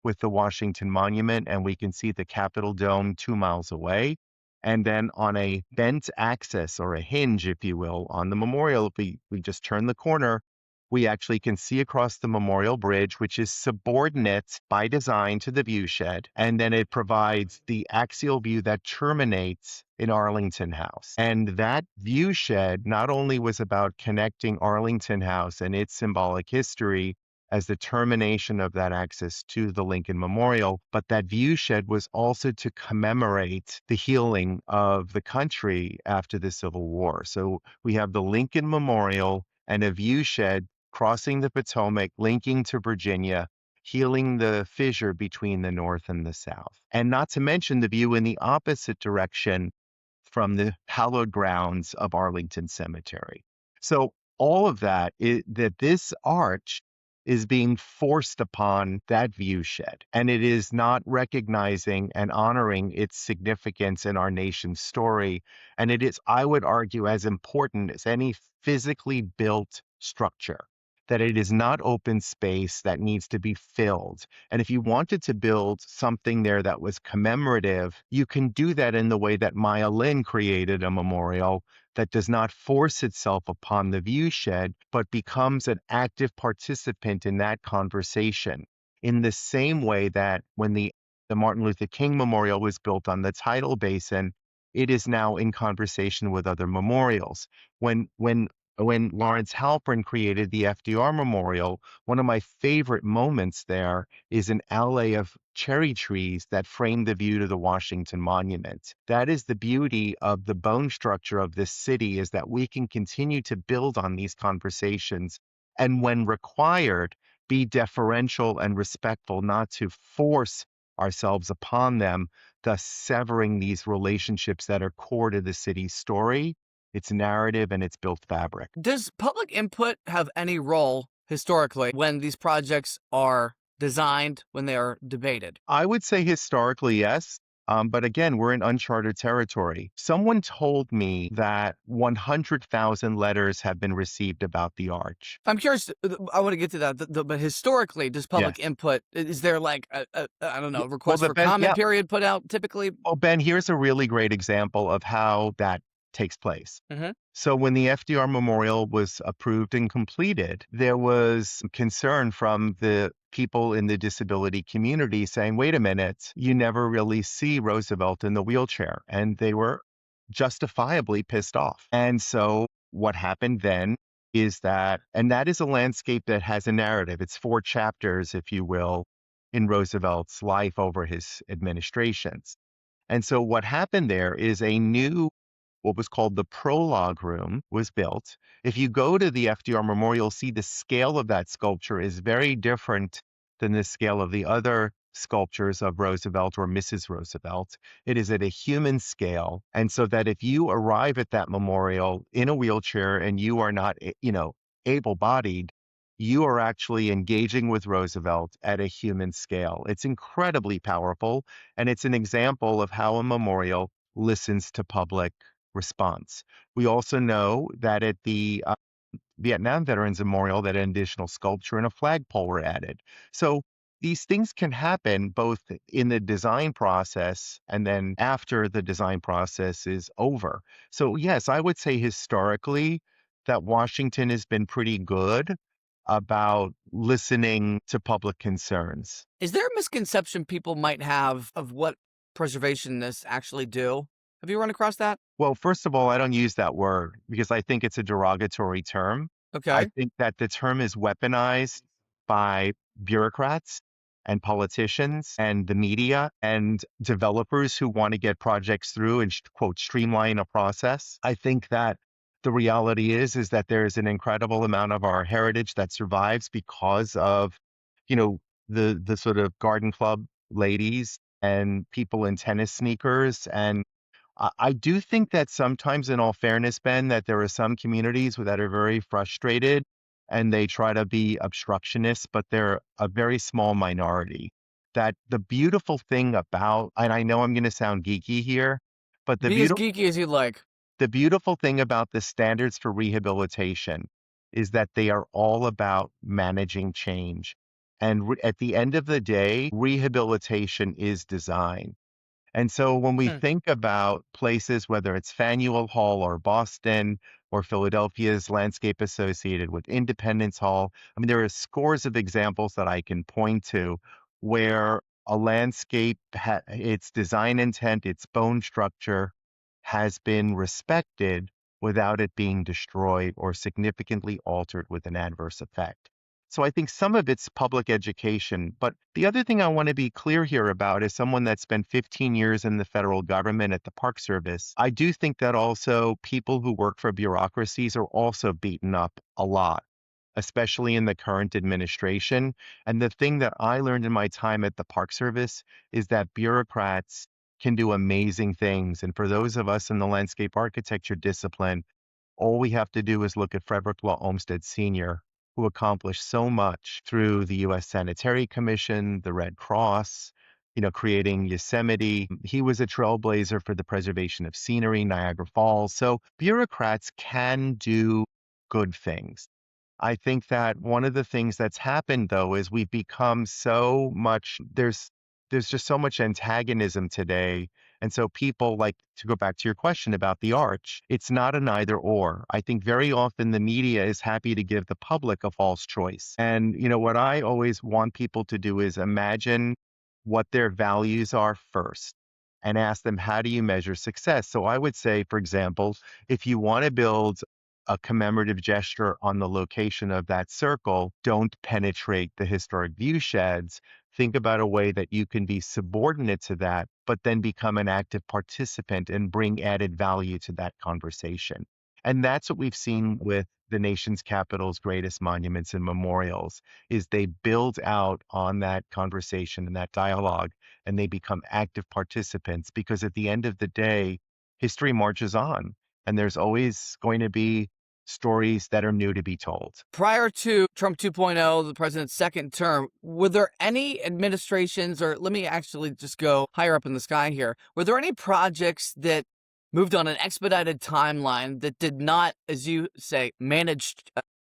with the Washington Monument, and we can see the Capitol Dome 2 miles away. And then on a bent axis, or a hinge, if you will, on the memorial, if we just turn the corner, we actually can see across the Memorial Bridge, which is subordinate by design to the view shed. And then it provides the axial view that terminates in Arlington House. And that view shed not only was about connecting Arlington House and its symbolic history as the termination of that access to the Lincoln Memorial, but that view shed was also to commemorate the healing of the country after the Civil War. So we have the Lincoln Memorial and a view shed crossing the Potomac, linking to Virginia, healing the fissure between the North and the South. And not to mention the view in the opposite direction from the hallowed grounds of Arlington Cemetery. So all of that is that this arch is being forced upon that viewshed, and it is not recognizing and honoring its significance in our nation's story. And it is, I would argue, as important as any physically built structure, that it is not open space that needs to be filled. And if you wanted to build something there that was commemorative, you can do that in the way that Maya Lin created a memorial that does not force itself upon the viewshed, but becomes an active participant in that conversation. In the same way that when the Martin Luther King Memorial was built on the tidal basin, it is now in conversation with other memorials. When Lawrence Halpern created the FDR Memorial, one of my favorite moments there is an alley of cherry trees that frame the view to the Washington Monument. That is the beauty of the bone structure of this city, is that we can continue to build on these conversations, and when required, be deferential and respectful, not to force ourselves upon them, thus severing these relationships that are core to the city's story, its narrative, and its built fabric. Does public input have any role historically when these projects are designed, when they are debated? I would say historically, yes. But again, we're in uncharted territory. Someone told me that 100,000 letters have been received about the arch. I'm curious. I want to get to that. But historically, does public Yes. input, is there like I don't know, Well, request for comment period put out typically? Well, Ben, here's a really great example of how that takes place. Hmm. So when the FDR Memorial was approved and completed, there was concern from the people in the disability community saying, wait a minute, you never really see Roosevelt in the wheelchair. And they were justifiably pissed off. And so what happened then is that, and that is a landscape that has a narrative. It's 4 chapters, if you will, in Roosevelt's life over his administrations. And so what happened there is a new, what was called the prologue room was built. If you go to the FDR Memorial, see the scale of that sculpture is very different than the scale of the other sculptures of Roosevelt or Mrs. Roosevelt. It is at a human scale. And so that if you arrive at that memorial in a wheelchair and you are not, able-bodied, you are actually engaging with Roosevelt at a human scale. It's incredibly powerful, and it's an example of how a memorial listens to public response. We also know that at the Vietnam Veterans Memorial, that an additional sculpture and a flagpole were added. So these things can happen both in the design process and then after the design process is over. So, yes, I would say historically that Washington has been pretty good about listening to public concerns. Is there a misconception people might have of what preservationists actually do? Have you run across that? Well, first of all, I don't use that word because I think it's a derogatory term. I Okay. think that the term is weaponized by bureaucrats and politicians and the media and developers who want to get projects through and quote streamline a process. I think that the reality is that there is an incredible amount of our heritage that survives because of, you know, the sort of garden club ladies and people in tennis sneakers. And I do think that sometimes, in all fairness, Ben, that there are some communities that are very frustrated and they try to be obstructionists, but they're a very small minority. That the beautiful thing about, and I know I'm going to sound geeky here, but Be as geeky as you'd like. the beautiful thing about the standards for rehabilitation is that they are all about managing change. And at the end of the day, rehabilitation is design. And so when we Hmm. think about places, whether it's Faneuil Hall or Boston or Philadelphia's landscape associated with Independence Hall, I mean, there are scores of examples that I can point to where a landscape, its design intent, its bone structure has been respected without it being destroyed or significantly altered with an adverse effect. So I think some of it's public education. But the other thing I want to be clear here about is someone that spent 15 years in the federal government at the Park Service. I do think that also people who work for bureaucracies are also beaten up a lot, especially in the current administration. And the thing that I learned in my time at the Park Service is that bureaucrats can do amazing things. And for those of us in the landscape architecture discipline, all we have to do is look at Frederick Law Olmsted Sr., who accomplished so much through the U.S. Sanitary Commission, the Red Cross, creating Yosemite. He was a trailblazer for the preservation of scenery, Niagara Falls. So bureaucrats can do good things. I think that one of the things that's happened though is we've become so much there's just so much antagonism today. And so people like to go back to your question about the arch. It's not an either or. I think very often the media is happy to give the public a false choice. And what I always want people to do is imagine what their values are first and ask them, how do you measure success? So I would say, for example, if you want to build a commemorative gesture on the location of that circle, don't penetrate the historic view sheds. Think about a way that you can be subordinate to that, but then become an active participant and bring added value to that conversation. And that's what we've seen with the nation's capital's greatest monuments and memorials is they build out on that conversation and that dialogue and they become active participants because at the end of the day, history marches on and there's always going to be stories that are new to be told. Prior to Trump 2.0, the president's second term, were there any administrations, or let me actually just go higher up in the sky here, were there any projects that moved on an expedited timeline that did not, as you say, manage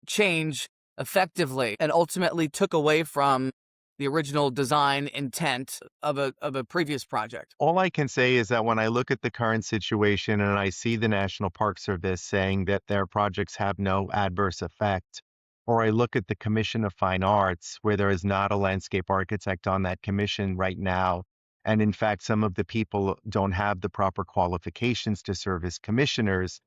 change effectively and ultimately took away from the original design intent of a previous project? All I can say is that when I look at the current situation and I see the National Park Service saying that their projects have no adverse effect, or I look at the Commission of Fine Arts where there is not a landscape architect on that commission right now, and in fact, some of the people don't have the proper qualifications to serve as commissioners,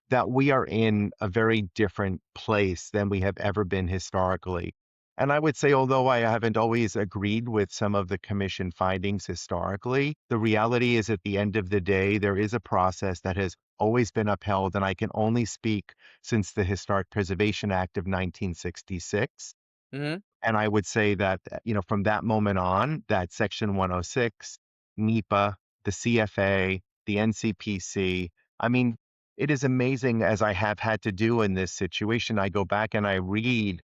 that we are in a very different place than we have ever been historically. And I would say, although I haven't always agreed with some of the commission findings historically, the reality is at the end of the day, there is a process that has always been upheld. And I can only speak since the Historic Preservation Act of 1966. Hmm. And I would say that, from that moment on, that Section 106, NEPA, the CFA, the NCPC, I mean, it is amazing as I have had to do in this situation. I go back and I read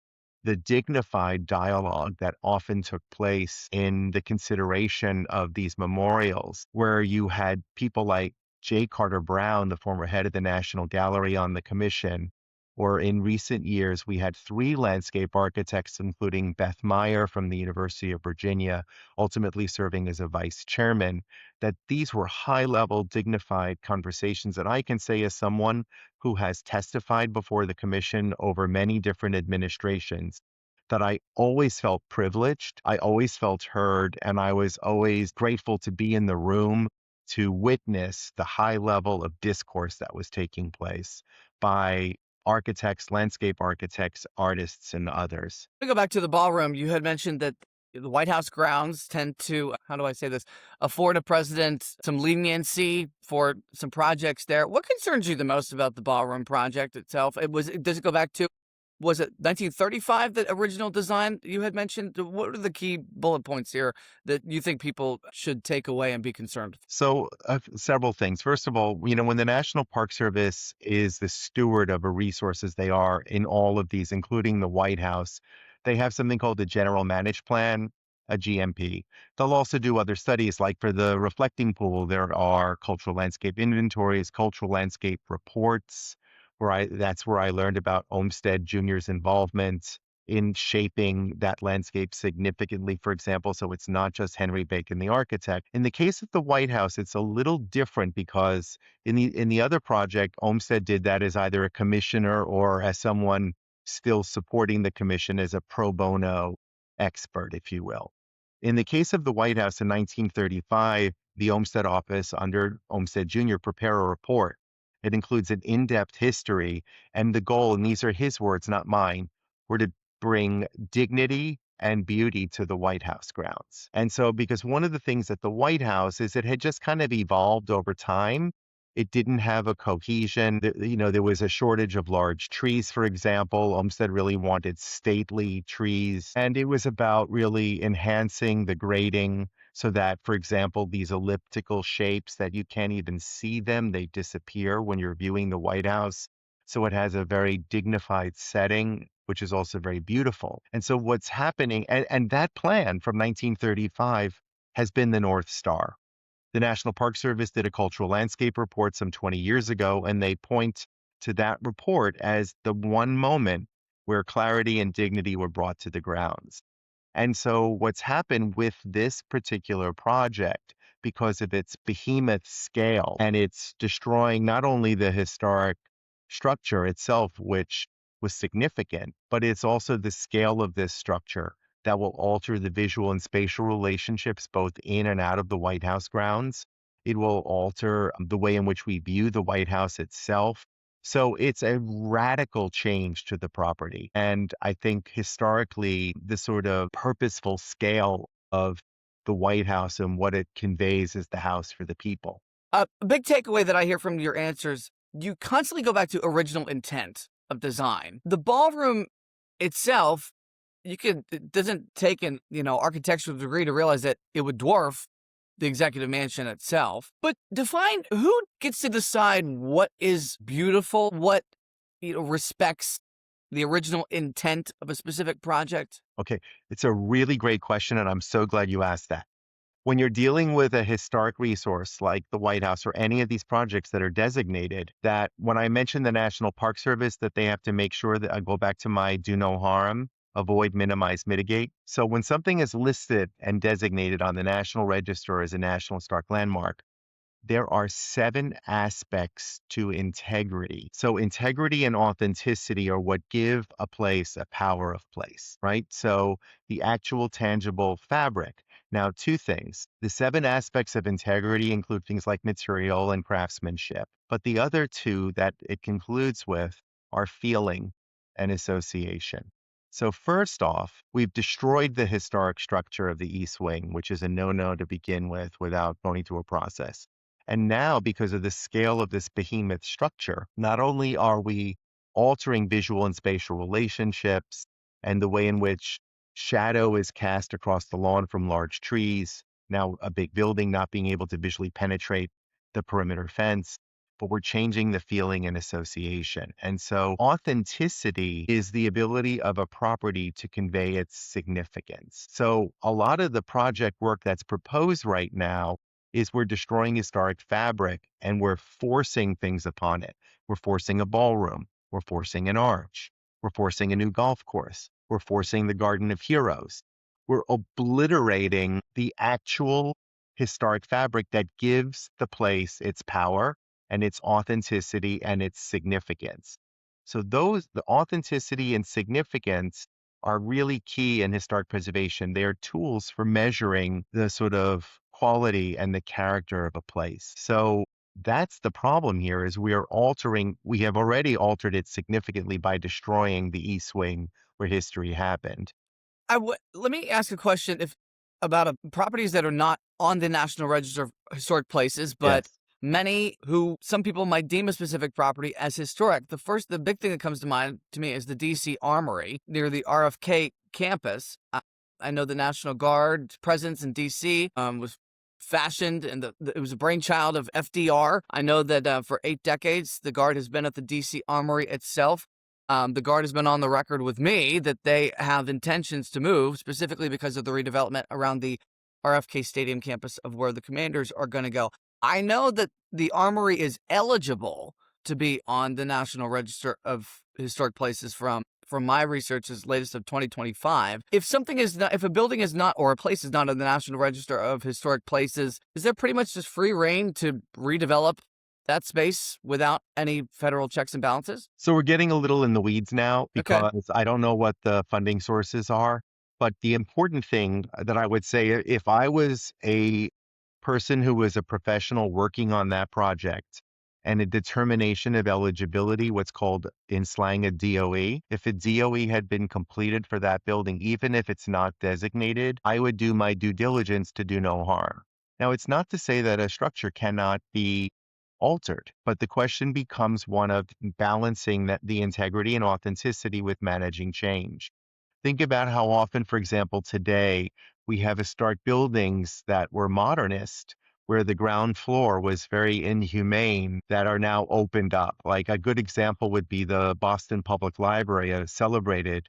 the dignified dialogue that often took place in the consideration of these memorials, where you had people like J. Carter Brown, the former head of the National Gallery on the commission, Or in recent years, we had three landscape architects, including Beth Meyer from the University of Virginia, ultimately serving as a vice chairman, that these were high level, dignified conversations that I can say as someone who has testified before the commission over many different administrations that I always felt privileged. I always felt heard, and I was always grateful to be in the room to witness the high level of discourse that was taking place by architects, landscape architects, artists, and others. To go back to the ballroom, you had mentioned that the White House grounds tend to, how do I say this, afford a president some leniency for some projects there. What concerns you the most about the ballroom project itself? Does it go back to, was it 1935, the original design you had mentioned? What are the key bullet points here that you think people should take away and be concerned with? So, several things. First of all, when the National Park Service is the steward of the resources they are in all of these, including the White House, they have something called the General Managed Plan, a GMP. They'll also do other studies, like for the reflecting pool, there are cultural landscape inventories, cultural landscape reports, that's where I learned about Olmsted Jr.'s involvement in shaping that landscape significantly, for example. So it's not just Henry Bacon, the architect. In the case of the White House, it's a little different because in the other project, Olmsted did that as either a commissioner or as someone still supporting the commission as a pro bono expert, if you will. In the case of the White House in 1935, the Olmsted office under Olmsted Jr. prepare a report. It includes an in-depth history, and the goal, and these are his words, not mine, were to bring dignity and beauty to the White House grounds. And so, because one of the things at the White House is it had just kind of evolved over time. It didn't have a cohesion. There was a shortage of large trees, for example. Olmsted really wanted stately trees. And it was about really enhancing the grading so that, for example, these elliptical shapes that you can't even see them, they disappear when you're viewing the White House. So it has a very dignified setting, which is also very beautiful. And so what's happening, and that plan from 1935 has been the North Star. The National Park Service did a cultural landscape report some 20 years ago, and they point to that report as the one moment where clarity and dignity were brought to the grounds. And so, what's happened with this particular project, because of its behemoth scale, and it's destroying not only the historic structure itself, which was significant, but it's also the scale of this structure that will alter the visual and spatial relationships both in and out of the White House grounds. It will alter the way in which we view the White House itself. So it's a radical change to the property. And I think historically, the sort of purposeful scale of the White House and what it conveys as the house for the people. A big takeaway that I hear from your answers, you constantly go back to original intent of design. The ballroom itself, it doesn't take an architectural degree to realize that it would dwarf the executive mansion itself. But define who gets to decide what is beautiful, what respects the original intent of a specific project. Okay, it's a really great question, and I'm so glad you asked that. When you're dealing with a historic resource like the White House or any of these projects that are designated, that when I mention the National Park Service, that they have to make sure that I go back to my do no harm, avoid, minimize, mitigate. So when something is listed and designated on the National Register as a National Historic Landmark, there are 7 aspects to integrity. So integrity and authenticity are what give a place a power of place, right? So the actual tangible fabric. Now, 2 things. The 7 aspects of integrity include things like material and craftsmanship. But the other 2 that it concludes with are feeling and association. So first off, we've destroyed the historic structure of the East Wing, which is a no-no to begin with without going through a process. And now, because of the scale of this behemoth structure, not only are we altering visual and spatial relationships and the way in which shadow is cast across the lawn from large trees, now a big building not being able to visually penetrate the perimeter fence, but we're changing the feeling and association. And so authenticity is the ability of a property to convey its significance. So a lot of the project work that's proposed right now is we're destroying historic fabric and we're forcing things upon it. We're forcing a ballroom. We're forcing an arch. We're forcing a new golf course. We're forcing the Garden of Heroes. We're obliterating the actual historic fabric that gives the place its power and its authenticity and its significance. So the authenticity and significance are really key in historic preservation. They are tools for measuring the sort of quality and the character of a place. So that's the problem here is we have already altered it significantly by destroying the East Wing where history happened. Let me ask a question if about properties that are not on the National Register of Historic Places, but Yes. many who some people might deem a specific property as historic. The big thing that comes to mind to me is the DC Armory near the RFK campus. I know the National Guard's presence in DC was fashioned and it was a brainchild of FDR. I know that for 8 decades, the Guard has been at the DC Armory itself. The Guard has been on the record with me that they have intentions to move, specifically because of the redevelopment around the RFK Stadium campus of where the Commanders are going to go. I know that the Armory is eligible to be on the National Register of Historic Places from my research as latest of 2025. If a building is not, or a place is not on the National Register of Historic Places, is there pretty much just free reign to redevelop that space without any federal checks and balances? So we're getting a little in the weeds now Okay. because I don't know what the funding sources are. But the important thing that I would say, if I was a person who was a professional working on that project and a determination of eligibility, what's called in slang a DOE, if a DOE had been completed for that building, even if it's not designated, I would do my due diligence to do no harm. Now, it's not to say that a structure cannot be altered. But the question becomes one of balancing the integrity and authenticity with managing change. Think about how often, for example, today we have historic buildings that were modernist, where the ground floor was very inhumane, that are now opened up. Like a good example would be the Boston Public Library, a celebrated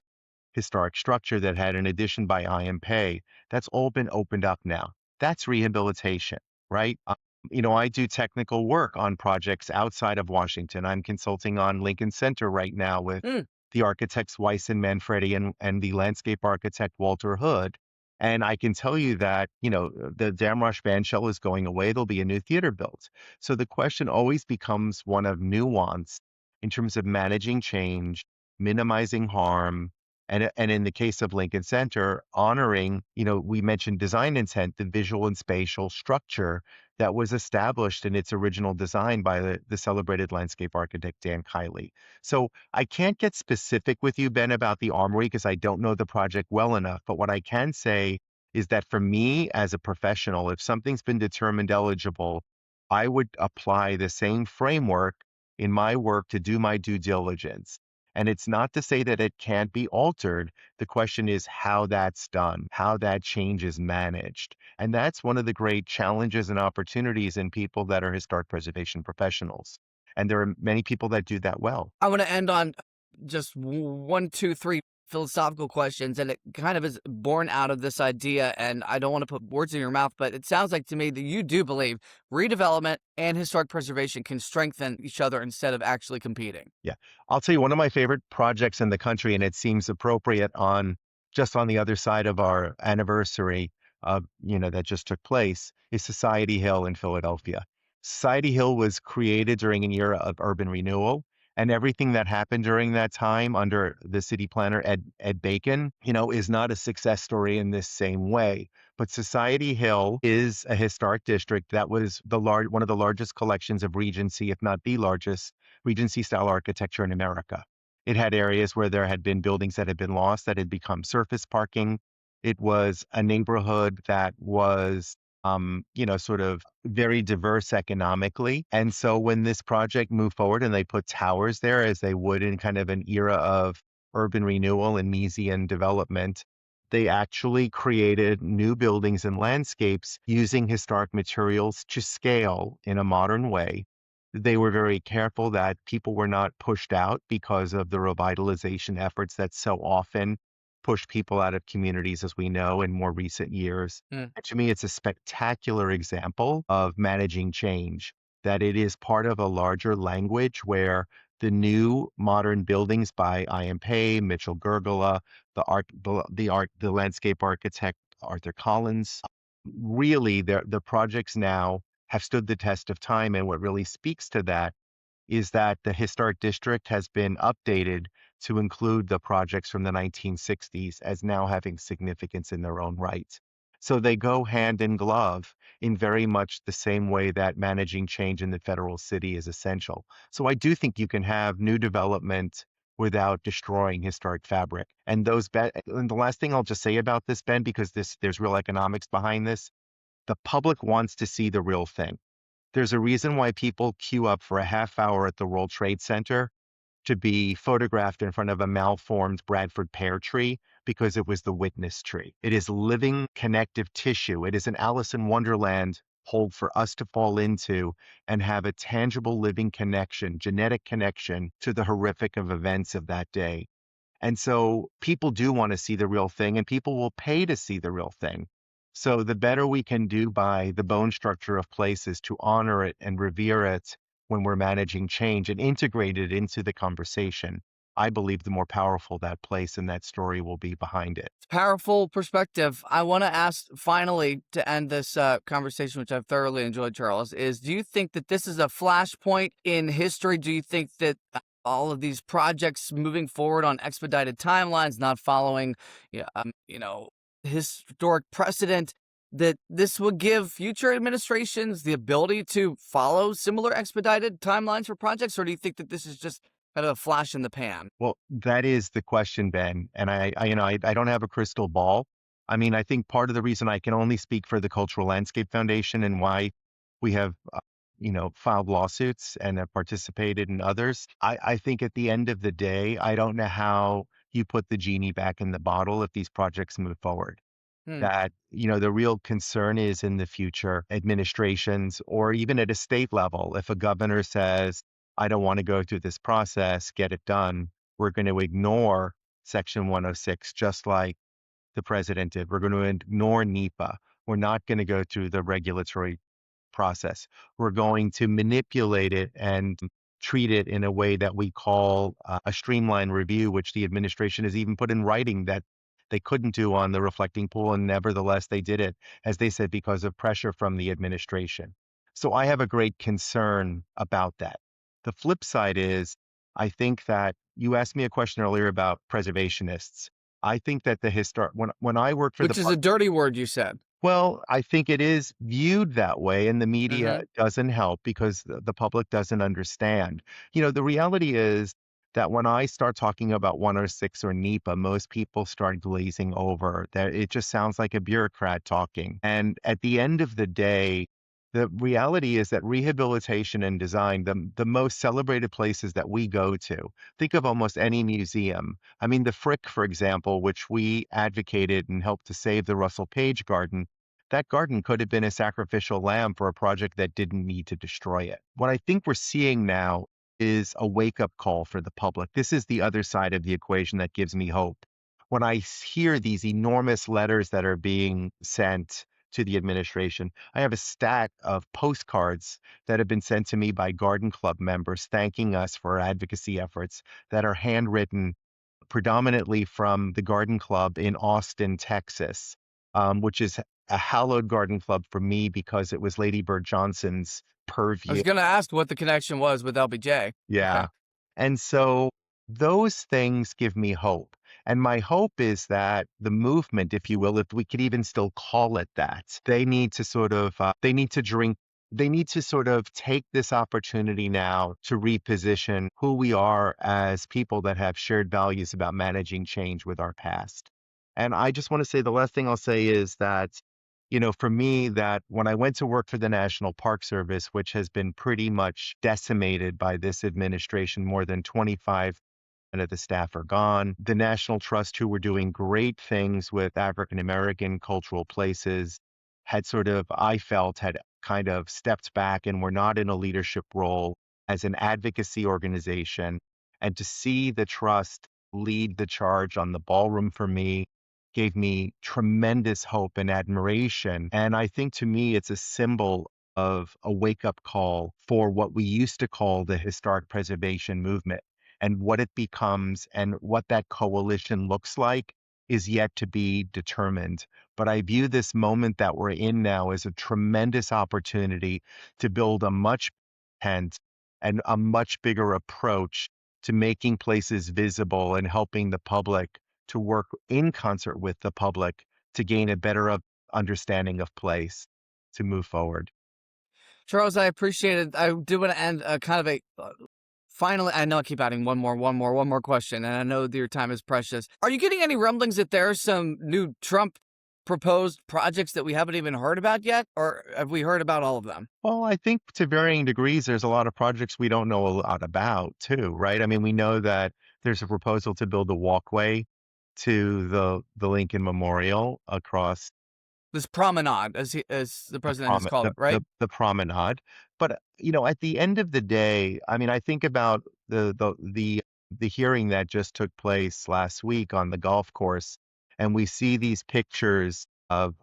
historic structure that had an addition by I.M. Pei. That's all been opened up now. That's rehabilitation, right? I do technical work on projects outside of Washington. I'm consulting on Lincoln Center right now with Mm. the architects Weiss and Manfredi and the landscape architect Walter Hood. And I can tell you that, the Damrosch bandshell is going away. There'll be a new theater built. So the question always becomes one of nuance in terms of managing change, minimizing harm, and in the case of Lincoln Center, honoring, we mentioned design intent, the visual and spatial structure that was established in its original design by the celebrated landscape architect Dan Kiley. So I can't get specific with you, Ben, about the Armory because I don't know the project well enough. But what I can say is that for me as a professional, if something's been determined eligible, I would apply the same framework in my work to do my due diligence. And it's not to say that it can't be altered. The question is how that's done, how that change is managed. And that's one of the great challenges and opportunities in people that are historic preservation professionals. And there are many people that do that well. I want to end on just one, two, three philosophical questions, and it kind of is born out of this idea. And I don't want to put words in your mouth, but it sounds like to me that you do believe redevelopment and historic preservation can strengthen each other instead of actually competing. Yeah. I'll tell you one of my favorite projects in the country, and it seems appropriate just on the other side of our anniversary that just took place, is Society Hill in Philadelphia. Society Hill was created during an era of urban renewal. And everything that happened during that time under the city planner, Ed Bacon, is not a success story in this same way. But Society Hill is a historic district that was one of the largest collections of Regency, if not the largest Regency style architecture in America. It had areas where there had been buildings that had been lost that had become surface parking. It was a neighborhood that was, sort of very diverse economically. And so when this project moved forward and they put towers there, as they would in kind of an era of urban renewal and Miesian development, they actually created new buildings and landscapes using historic materials to scale in a modern way. They were very careful that people were not pushed out because of the revitalization efforts that so often push people out of communities, as we know, in more recent years. Mm. And to me, it's a spectacular example of managing change, that it is part of a larger language where the new modern buildings by I.M. Pei, Mitchell Gergela, the landscape architect Arthur Collins. Really, the projects now have stood the test of time, and what really speaks to that is that the historic district has been updated to include the projects from the 1960s as now having significance in their own right. So they go hand in glove in very much the same way that managing change in the federal city is essential. So I do think you can have new development without destroying historic fabric. And the last thing I'll just say about this, Ben, because there's real economics behind this, the public wants to see the real thing. There's a reason why people queue up for a half hour at the World Trade Center to be photographed in front of a malformed Bradford pear tree because it was the witness tree. It is living connective tissue. It is an Alice in Wonderland hole for us to fall into and have a tangible living connection, genetic connection to the horrific of events of that day. And so people do want to see the real thing, and people will pay to see the real thing. So the better we can do by the bone structure of places to honor it and revere it when we're managing change and integrate it into the conversation, I believe the more powerful that place and that story will be behind it. Powerful perspective. I want to ask finally to end this conversation, which I've thoroughly enjoyed, Charles, is do you think that this is a flashpoint in history? Do you think that all of these projects moving forward on expedited timelines, not following, yeah, historic precedent, that this would give future administrations the ability to follow similar expedited timelines for projects? Or do you think that this is just kind of a flash in the pan? Well, that is the question, Ben. And I don't have a crystal ball. I mean, I think part of the reason I can only speak for the Cultural Landscape Foundation and why we have, filed lawsuits and have participated in others. I think at the end of the day, I don't know how you put the genie back in the bottle if these projects move forward. Hmm. That, the real concern is in the future administrations or even at a state level. If a governor says, I don't want to go through this process, get it done, we're going to ignore Section 106, just like the president did. We're going to ignore NEPA. We're not going to go through the regulatory process. We're going to manipulate it and treat it in a way that we call a streamline review, which the administration has even put in writing that they couldn't do on the reflecting pool. And nevertheless, they did it, as they said, because of pressure from the administration. So I have a great concern about that. The flip side is, I think that you asked me a question earlier about preservationists. I think that when I worked for the Which is a dirty word, you said. well, I think it is viewed that way, and the Mm-hmm. media doesn't help because the public doesn't understand. The reality is that when I start talking about 106 or NEPA, most people start glazing over. That it just sounds like a bureaucrat talking. And at the end of the day, the reality is that rehabilitation and design, the most celebrated places that we go to, think of almost any museum. I mean, the Frick, for example, which we advocated and helped to save the Russell Page Garden, that garden could have been a sacrificial lamb for a project that didn't need to destroy it. What I think we're seeing now is a wake up call for the public. This is the other side of the equation that gives me hope. When I hear these enormous letters that are being sent to the administration, I have a stack of postcards that have been sent to me by Garden Club members thanking us for our advocacy efforts that are handwritten predominantly from the Garden Club in Austin, Texas, which is a hallowed garden club for me because it was Lady Bird Johnson's I was purview. going to ask what the connection was with LBJ. Okay. Yeah. And so those things give me hope. And my hope is that the movement, if you will, if we could even still call it that, they need to sort of take this opportunity now to reposition who we are as people that have shared values about managing change with our past. And I just want to say the last thing I'll say is that for me, that when I went to work for the National Park Service, which has been pretty much decimated by this administration, more than 25 of the staff are gone. The National Trust, who were doing great things with African American cultural places, I felt, had kind of stepped back and were not in a leadership role as an advocacy organization. And to see the trust lead the charge on the ballroom for me gave me tremendous hope and admiration. And I think to me, it's a symbol of a wake up call for what we used to call the historic preservation movement. And what it becomes and what that coalition looks like is yet to be determined. But I view this moment that we're in now as a tremendous opportunity to build a much tent and a much bigger approach to making places visible and helping the public to work in concert with the public to gain a better understanding of place to move forward. Charles, I appreciate it. I do want to end kind of a finally. I know I keep adding one more question, and I know that your time is precious. Are you getting any rumblings that there are some new Trump proposed projects that we haven't even heard about yet, or have we heard about all of them? Well, I think to varying degrees, there's a lot of projects we don't know a lot about too, right? I mean, we know that there's a proposal to build a walkway to the Lincoln Memorial across This promenade, as the president has called it, right? the promenade. But, at the end of the day, I mean, I think about the hearing that just took place last week on the golf course, and we see these pictures of,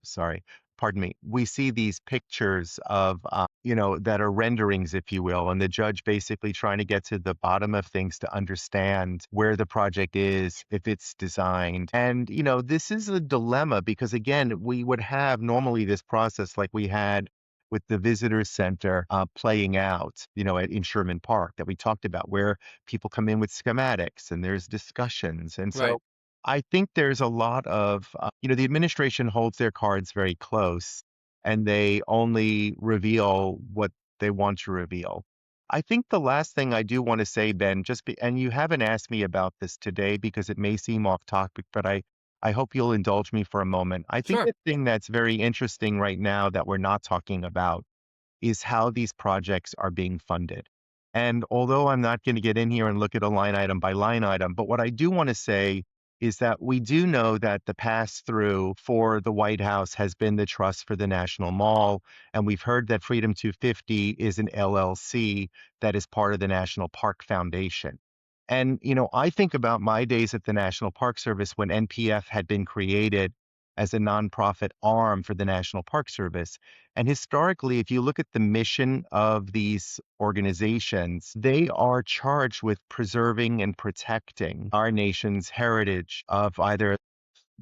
sorry, pardon me. We see these pictures of, that are renderings, if you will, and the judge basically trying to get to the bottom of things to understand where the project is, if it's designed. And, this is a dilemma because, again, we would have normally this process like we had with the visitor center playing out, in Sherman Park that we talked about, where people come in with schematics and there's discussions. And Right. so I think there's a lot of, the administration holds their cards very close and they only reveal what they want to reveal. I think the last thing I do want to say, Ben, and you haven't asked me about this today because it may seem off topic, but I hope you'll indulge me for a moment. I think Sure. the thing that's very interesting right now that we're not talking about is how these projects are being funded. And although I'm not going to get in here and look at a line item by line item, but what I do want to say is that we do know that the pass through for the White House has been the Trust for the National Mall. And we've heard that Freedom 250 is an LLC that is part of the National Park Foundation. And, I think about my days at the National Park Service when NPF had been created as a nonprofit arm for the National Park Service. And historically, if you look at the mission of these organizations, they are charged with preserving and protecting our nation's heritage of either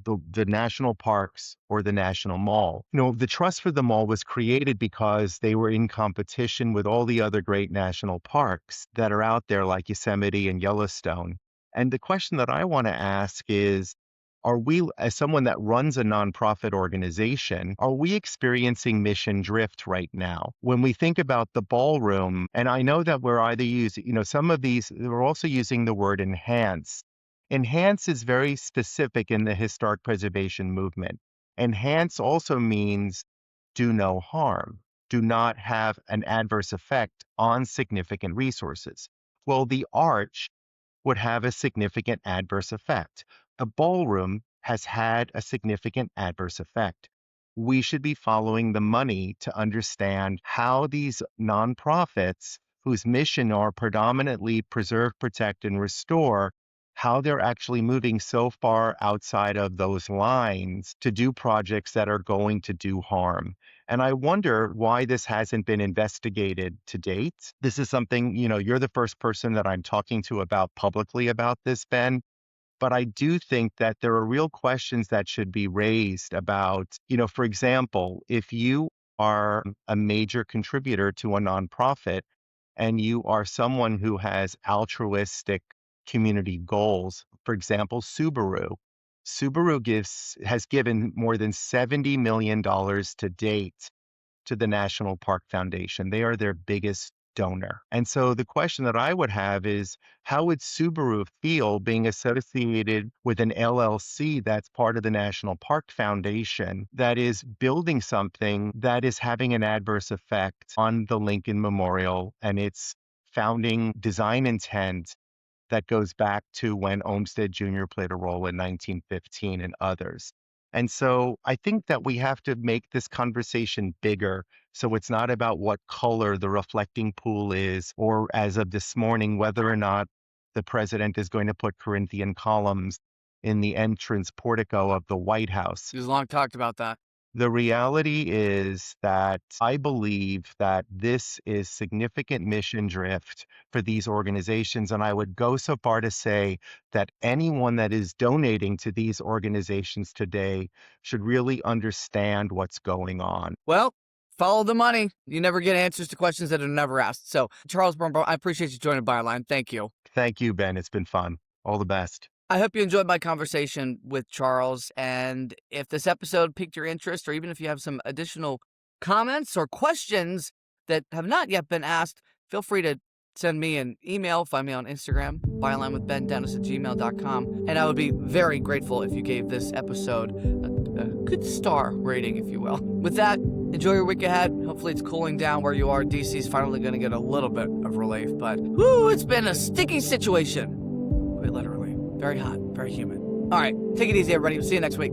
the national parks or the national mall. The Trust for the Mall was created because they were in competition with all the other great national parks that are out there, like Yosemite and Yellowstone. And the question that I want to ask is, are we, as someone that runs a nonprofit organization, are we experiencing mission drift right now? When we think about the ballroom, and I know that we're either using, some of these, we're also using the word enhance. Enhance is very specific in the historic preservation movement. Enhance also means do no harm, do not have an adverse effect on significant resources. Well, the arch would have a significant adverse effect. The ballroom has had a significant adverse effect. We should be following the money to understand how these nonprofits, whose mission are predominantly preserve, protect, and restore, how they're actually moving so far outside of those lines to do projects that are going to do harm. And I wonder why this hasn't been investigated to date. This is something, you're the first person that I'm talking to about publicly about this, Ben. But I do think that there are real questions that should be raised about, for example, if you are a major contributor to a nonprofit and you are someone who has altruistic community goals, for example, Subaru. Subaru has given more than $70 million to date to the National Park Foundation. They are their biggest donor. And so the question that I would have is, how would Subaru feel being associated with an LLC that's part of the National Park Foundation that is building something that is having an adverse effect on the Lincoln Memorial and its founding design intent that goes back to when Olmsted Jr. played a role in 1915 and others. And so I think that we have to make this conversation bigger. So it's not about what color the reflecting pool is, or as of this morning, whether or not the president is going to put Corinthian columns in the entrance portico of the White House. He's long talked about that. The reality is that I believe that this is significant mission drift for these organizations. And I would go so far to say that anyone that is donating to these organizations today should really understand what's going on. Well, follow the money. You never get answers to questions that are never asked. So, Charles Birnbaum, I appreciate you joining Byline. Thank you. Thank you, Ben. It's been fun. All the best. I hope you enjoyed my conversation with Charles. And if this episode piqued your interest, or even if you have some additional comments or questions that have not yet been asked, feel free to send me an email. Find me on Instagram, bylinewithbendennis@gmail.com. And I would be very grateful if you gave this episode a good star rating, if you will. With that, enjoy your week ahead. Hopefully it's cooling down where you are. DC's finally going to get a little bit of relief. But, whoo, it's been a sticky situation. Quite literally. Very hot, very humid. All right, take it easy, everybody. We'll see you next week.